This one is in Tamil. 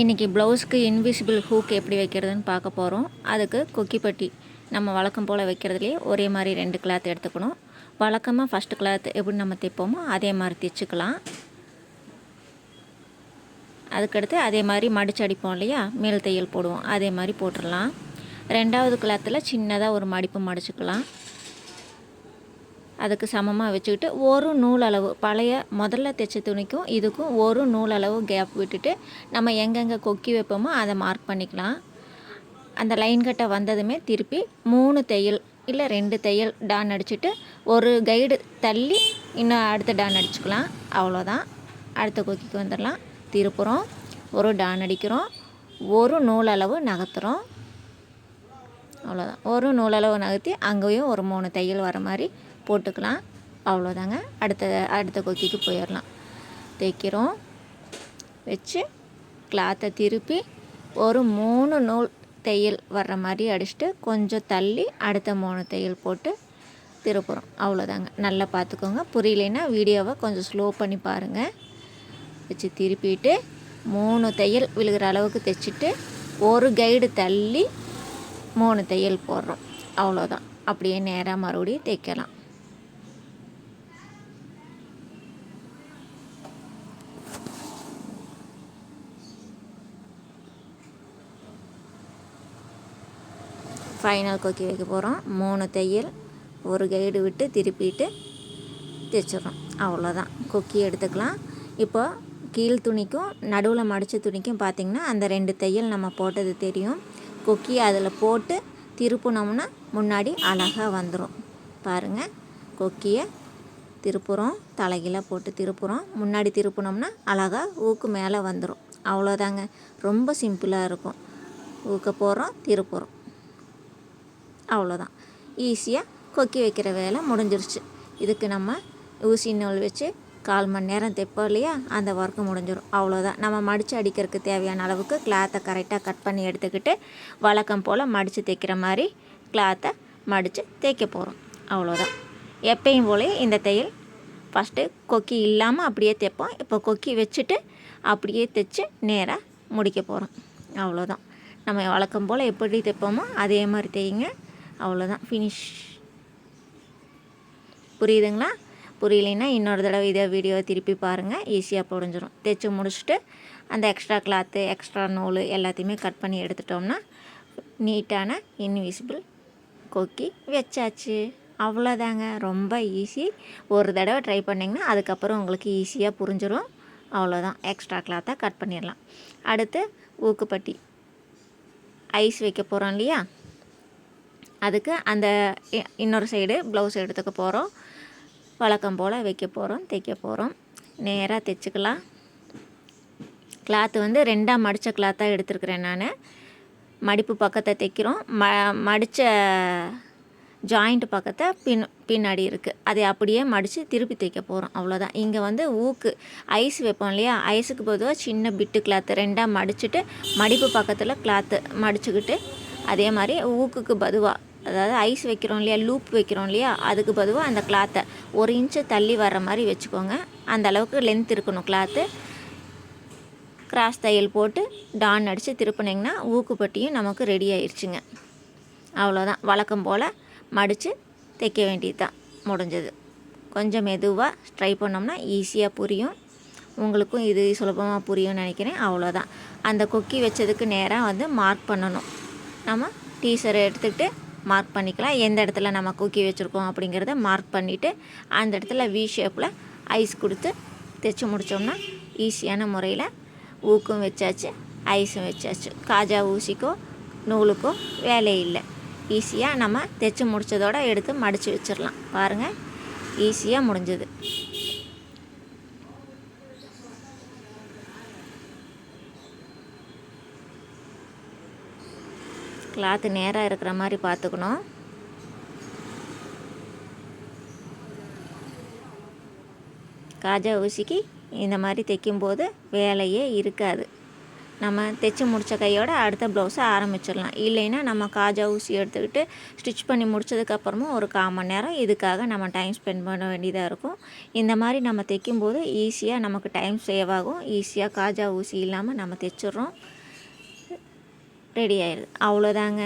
இன்றைக்கி ப்ளவுஸ்க்கு இன்விசிபிள் ஹூக் எப்படி வைக்கிறதுன்னு பார்க்க போகிறோம். அதுக்கு கொக்கி பட்டி நம்ம வழக்கம் போல் வைக்கிறதுலேயே ஒரே மாதிரி 2 கிளாத் எடுத்துக்கணும். வழக்கமாக ஃபஸ்ட்டு கிளாத் எப்படி நம்ம தைப்போமோ அதே மாதிரி தைச்சிக்கலாம். அதுக்கடுத்து அதே மாதிரி மடிச்சு அடிப்போம் இல்லையா, மேல் தையல் போடுவோம், அதே மாதிரி போட்டுடலாம். 2வது கிளாத்தில் சின்னதாக ஒரு மடிப்பு மடிச்சுக்கலாம். அதுக்கு சமமாக வச்சுக்கிட்டு ஒரு நூல் அளவு பழைய முதல்ல தைச்ச துணிக்கும் இதுக்கும் ஒரு நூல் அளவு கேப் விட்டுட்டு நம்ம எங்கெங்கே கொக்கி வைப்போமோ அதை மார்க் பண்ணிக்கலாம். அந்த லைன் கட்டை வந்ததுமே திருப்பி 3 தையல் இல்லை 2 தையல் டான் அடிச்சுட்டு ஒரு கைடு தள்ளி இன்னும் அடுத்த டான் அடிச்சுக்கலாம். அவ்வளோதான். அடுத்த கொக்கிக்கு வந்துடலாம். திருப்புறோம், ஒரு டான் அடிக்கிறோம், ஒரு நூல் அளவு நகர்த்துறோம். அவ்வளோதான். ஒரு நூலளவு நகர்த்தி அங்கேயும் ஒரு 3 தையல் வர மாதிரி போட்டுக்கலாம். அவ்வளோதாங்க. அடுத்த கொக்கிக்கு போயிடலாம். தைக்கிறோம், வச்சு கிளாத்தை திருப்பி ஒரு 3 நூல் தையல் வர்ற மாதிரி அடிச்சுட்டு கொஞ்சம் தள்ளி அடுத்த 3 தையல் போட்டு திருப்புறோம். அவ்வளோதாங்க. நல்லா பார்த்துக்கோங்க. புரியலைன்னா வீடியோவை கொஞ்சம் ஸ்லோ பண்ணி பாருங்கள். வச்சு திருப்பிட்டு 3 தையல் விழுகிற அளவுக்கு தைச்சிட்டு ஒரு கைடு தள்ளி 3 தையல் போடுறோம். அவ்வளோதான். அப்படியே நேராக மறுபடியும் தைக்கலாம். ஃபைனல் கொக்கி வைக்க போகிறோம். 3 தையல் ஒரு கைடு விட்டு திருப்பிட்டு தைச்சிட்றோம். அவ்வளோதான். கொக்கி எடுத்துக்கலாம். இப்போ கீழ் துணிக்கும் நடுவில் மடித்த துணிக்கும் பார்த்திங்கன்னா அந்த 2 தையல் நம்ம போட்டது தெரியும். கொக்கி அதில் போட்டு திருப்புனோம்னா முன்னாடி அழகாக வந்துடும். பாருங்கள், கொக்கியை திருப்புறோம், தலைகீழாக போட்டு திருப்புறோம், முன்னாடி திருப்புனோம்னா அழகாக ஊக்கு மேலே வந்துடும். அவ்வளோதாங்க. ரொம்ப சிம்பிளாக இருக்கும். ஊக்க போகிறோம், திருப்புறோம், அவ்வளோதான். ஈஸியாக கொக்கி வைக்கிற வேலை முடிஞ்சிருச்சு. இதுக்கு நம்ம ஊசி நூல் வச்சு 1/4 மணி நேரம் தைப்போம் இல்லையா, அந்த ஒர்க்கு முடிஞ்சிடும். அவ்வளோதான். நம்ம மடித்து அடிக்கிறதுக்கு தேவையான அளவுக்கு கிளாத்தை கரெக்டாக கட் பண்ணி எடுத்துக்கிட்டு வழக்கம் போல் மடித்து தைக்கிற மாதிரி கிளாத்தை மடித்து தைக்க போகிறோம். அவ்வளோதான். எப்பயும் போல இந்த தையல் ஃபஸ்ட்டு கொக்கி இல்லாமல் அப்படியே தைப்போம். இப்போ கொக்கி வச்சுட்டு அப்படியே தைச்சி நேராக முடிக்க போகிறோம். அவ்வளோதான். நம்ம வழக்கம் போல் எப்படி தைப்போமோ அதே மாதிரி தையுங்க. அவ்வளோதான். ஃபினிஷ். புரியுதுங்களா? புரியலைன்னா இன்னொரு தடவை இதே வீடியோவை திருப்பி பாருங்கள். ஈஸியாக புரிஞ்சிடும். தைச்சி முடிச்சுட்டு அந்த எக்ஸ்ட்ரா கிளாத்து, எக்ஸ்ட்ரா நூல் எல்லாத்தையுமே கட் பண்ணி எடுத்துட்டோம்னா நீட்டான இன்விசிபிள் கொக்கி வச்சாச்சு. அவ்வளோதாங்க. ரொம்ப ஈஸி. ஒரு தடவை ட்ரை பண்ணிங்கன்னா அதுக்கப்புறம் உங்களுக்கு ஈஸியாக புரிஞ்சிடும். அவ்வளோதான். எக்ஸ்ட்ரா கிளாத்தை கட் பண்ணிடலாம். அடுத்து ஊக்குப்பட்டி ஐஸ் வைக்க போகிறோம் இல்லையா, அதுக்கு அந்த இன்னொரு சைடு ப்ளவுஸ் எடுத்துக்க போகிறோம். வழக்கம் போல் வைக்க போகிறோம், தைக்க போகிறோம். நேராக தைச்சிக்கலாம். கிளாத்து வந்து 2ஆக மடித்த கிளாத்தாக எடுத்துருக்குறேன் நான். மடிப்பு பக்கத்தை தைக்கிறோம். மடித்த ஜாயிண்ட் பக்கத்தை பின்னாடி இருக்குது, அதை அப்படியே மடித்து திருப்பி தைக்க போகிறோம். அவ்வளோதான். இங்கே வந்து ஊக்கு ஐஸ் வைப்போம் இல்லையா, ஐஸுக்கு பொதுவாக சின்ன பிட்டு கிளாத்து 2ஆக மடிச்சுட்டு மடிப்பு பக்கத்தில் கிளாத்து மடிச்சுக்கிட்டு அதே மாதிரி ஊக்குக்கு பதுவாக, அதாவது ஐஸ் வைக்கிறோம் இல்லையா, லூப் வைக்கிறோம் இல்லையா, அதுக்கு பதுவாக அந்த கிளாத்தை 1 இன்ச்சு தள்ளி வர்ற மாதிரி வச்சுக்கோங்க. அந்த அளவுக்கு லென்த் இருக்கணும் கிளாத்து. கிராஸ் தையல் போட்டு டான் அடித்து திருப்பினீங்கன்னா ஊக்குப்பட்டியும் நமக்கு ரெடி ஆயிடுச்சுங்க. அவ்வளோதான். வழக்கம் போல் மடித்து தைக்க வேண்டியது தான். முடிஞ்சது. கொஞ்சம் மெதுவாக ட்ரை பண்ணோம்னா ஈஸியாக புரியும். உங்களுக்கும் இது சுலபமாக புரியும்னு நினைக்கிறேன். அவ்வளோதான். அந்த கொக்கி வச்சதுக்கு நேராக வந்து மார்க் பண்ணணும். நம்ம டீசரை எடுத்துக்கிட்டு மார்க் பண்ணிக்கலாம். எந்த இடத்துல நம்ம கொக்கி வச்சுருக்கோம் அப்படிங்கிறத மார்க் பண்ணிவிட்டு அந்த இடத்துல வி ஷேப்பில் ஐஸ் கொடுத்து தைச்சி முடித்தோம்னா ஈஸியான முறையில் ஊக்கும் வச்சாச்சு, ஐஸும் வச்சாச்சு. காஜா ஊசிக்கோ நூலுக்கோ வேலை இல்லை. ஈஸியாக நம்ம தைச்சி முடித்ததோடு எடுத்து மடித்து வச்சிடலாம். பாருங்கள், ஈஸியாக முடிஞ்சது. கிளாத்து நேராக இருக்கிற மாதிரி பார்த்துக்கணும். காஜா ஊசிக்கு இந்த மாதிரி தைக்கும்போது வேலையே இருக்காது. நம்ம தைச்சி முடித்த கையோட அடுத்த ப்ளவுஸை ஆரம்பிச்சிடலாம். இல்லைன்னா நம்ம காஜா ஊசி எடுத்துக்கிட்டு ஸ்டிச் பண்ணி முடித்ததுக்கப்புறமும் ஒரு 1/4 மணி நேரம் இதுக்காக நம்ம டைம் ஸ்பெண்ட் பண்ண வேண்டியதாக இருக்கும். இந்த மாதிரி நம்ம தைக்கும்போது ஈஸியாக நமக்கு டைம் சேவ் ஆகும். ஈஸியாக காஜா ஊசி இல்லாமல் நம்ம தைச்சிட்றோம். ரெடி ஆயிடுது. அவ்வளோதாங்க.